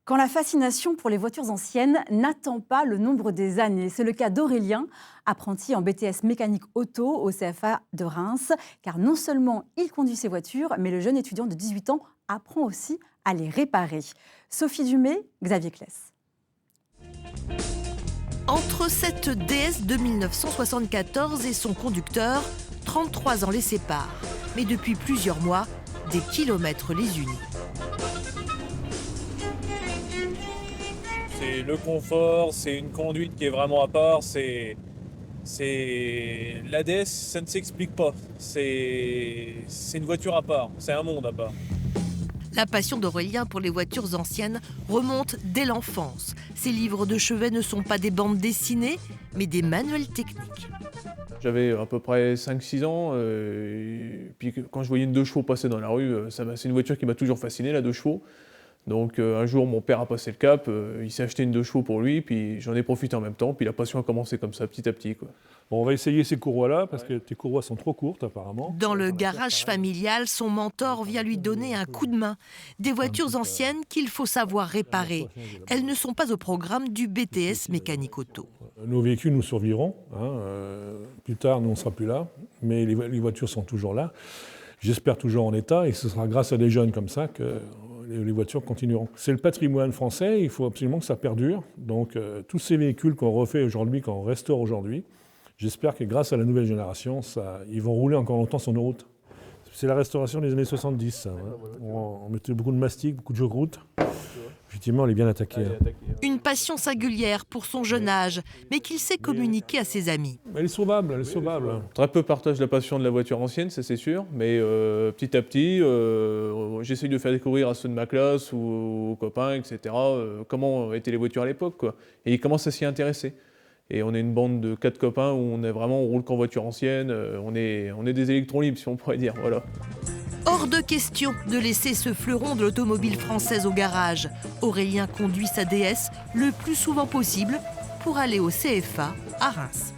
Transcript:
Quand la fascination pour les voitures anciennes n'attend pas le nombre des années. C'est le cas d'Aurélien, apprenti en BTS mécanique auto au CFA de Reims. Car non seulement il conduit ses voitures, mais le jeune étudiant de 18 ans apprend aussi à les réparer. Sophie Dumais, Xavier Claes. Entre cette DS de 1974 et son conducteur, 33 ans les séparent. Mais depuis plusieurs mois, des kilomètres les unissent. C'est le confort, c'est une conduite qui est vraiment à part, l'ADS, ça ne s'explique pas. C'est une voiture à part, c'est un monde à part. La passion d'Aurélien pour les voitures anciennes remonte dès l'enfance. Ses livres de chevet ne sont pas des bandes dessinées, mais des manuels techniques. J'avais à peu près 5-6 ans, et puis quand je voyais une 2 chevaux passer dans la rue, c'est une voiture qui m'a toujours fasciné, la 2 chevaux. Donc un jour, mon père a passé le cap, il s'est acheté une 2 chevaux pour lui, puis j'en ai profité en même temps, puis la passion a commencé comme ça, petit à petit, quoi. Bon, on va essayer ces courroies-là, parce que tes courroies sont trop courtes, apparemment. Dans le garage familial, son mentor vient lui donner un coup de main. Des voitures anciennes qu'il faut savoir réparer. Elles ne sont pas au programme du BTS mécanique auto. Nos véhicules nous survivront. Plus tard, nous, on ne sera plus là. Mais les voitures sont toujours là. J'espère toujours en état, et ce sera grâce à des jeunes comme ça que les voitures continueront. C'est le patrimoine français, il faut absolument que ça perdure. Donc tous ces véhicules qu'on refait aujourd'hui, qu'on restaure aujourd'hui, j'espère que grâce à la nouvelle génération, ils vont rouler encore longtemps sur nos routes. C'est la restauration des années 70, ça. On mettait beaucoup de mastic, beaucoup de choucroute. Effectivement, elle est bien attaquée. Une passion singulière pour son jeune âge, mais qu'il sait communiquer à ses amis. Elle est sauvable, elle est sauvable. Très peu partagent la passion de la voiture ancienne, ça c'est sûr, mais petit à petit, j'essaye de faire découvrir à ceux de ma classe ou aux copains, etc., comment étaient les voitures à l'époque, quoi. Et ils commencent à s'y intéresser. Et on est une bande de 4 copains où on roule qu'en voiture ancienne, on est des électrons libres, si on pourrait dire, voilà. Hors de question de laisser ce fleuron de l'automobile française au garage. Aurélien conduit sa DS le plus souvent possible pour aller au CFA à Reims.